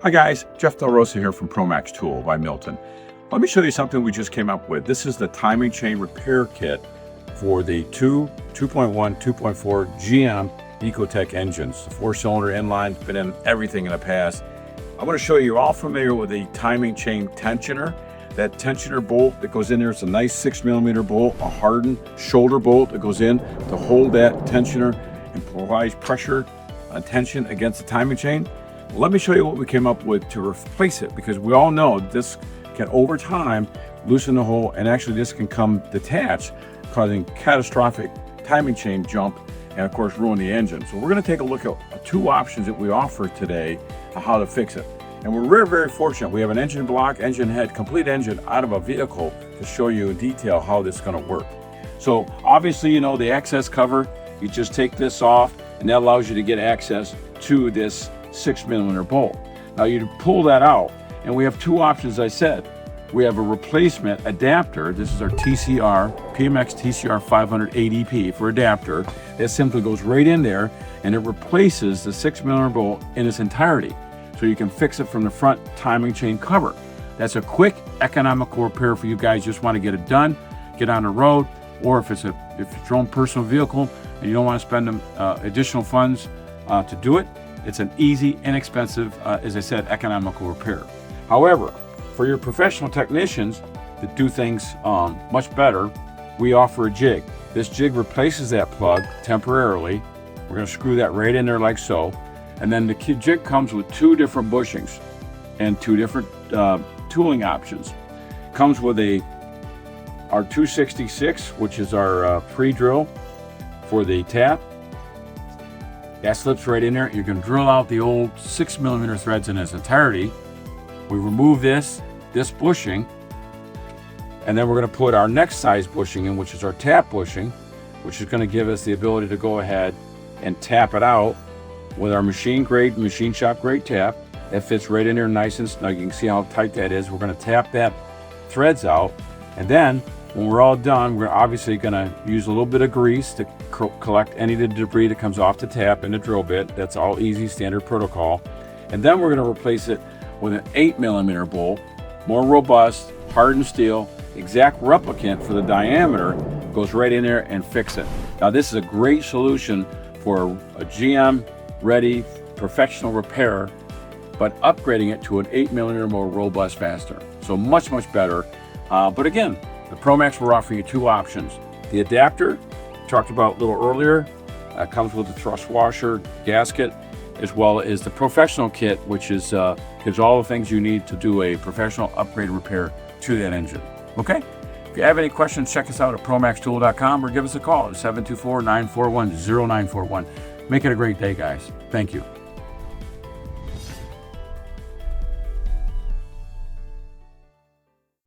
Hi guys, Jeff Del Rosa here from ProMaxx Tool by Milton. Let me show you something we just came up with. This is the timing chain repair kit for the 2.1, 2.4 GM Ecotech engines. The 4-cylinder inline, been in everything in the past. I want to show you, you're all familiar with the timing chain tensioner. That tensioner bolt that goes in there is a nice 6mm bolt, a hardened shoulder bolt that goes in to hold that tensioner and provides pressure and tension against the timing chain. Let me show you what we came up with to replace it, because we all know this can over time loosen the hole, and actually this can come detached, causing catastrophic timing chain jump and of course ruin the engine. So we're going to take a look at two options that we offer today on how to fix it. And we're very, very fortunate. We have an engine block, engine head, complete engine out of a vehicle to show you in detail how this is going to work. So obviously, you know, the access cover, you just take this off and that allows you to get access to this 6mm bolt. Now you pull that out and we have two options. I said we have a replacement adapter. This is our TCR, ProMaxx TCR 500 ADP for adapter. That simply goes right in there and it replaces the 6mm bolt in its entirety. So you can fix it from the front timing chain cover. That's a quick, economical repair for you guys just want to get it done, get on the road, or if it's your own personal vehicle and you don't want to spend additional funds to do it, it's an easy, inexpensive, as I said, economical repair. However, for your professional technicians that do things much better, we offer a jig. This jig replaces that plug temporarily. We're going to screw that right in there like so. And then the jig comes with two different bushings and two different tooling options. Comes with our 266, which is our pre-drill for the tap. That slips right in there. You can drill out the old 6mm threads in its entirety. We remove this bushing, and then we're going to put our next size bushing in, which is our tap bushing, which is going to give us the ability to go ahead and tap it out with our machine shop grade tap. That fits right in there nice and snug. You can see how tight that is. We're going to tap that threads out, and then when we're all done, we're obviously going to use a little bit of grease to collect any of the debris that comes off the tap and the drill bit. That's all easy, standard protocol. And then we're going to replace it with an 8mm bolt, more robust, hardened steel, exact replicant for the diameter, goes right in there and fix it. Now this is a great solution for a GM ready professional repair, but upgrading it to an 8mm more robust fastener. So much, much better. But again, the ProMaxx, we're offering you two options. The adapter, talked about a little earlier, comes with the thrust washer, gasket, as well as the professional kit, which is gives all the things you need to do a professional upgrade repair to that engine. Okay? If you have any questions, check us out at ProMaxxTool.com or give us a call at 724-941-0941. Make it a great day, guys. Thank you.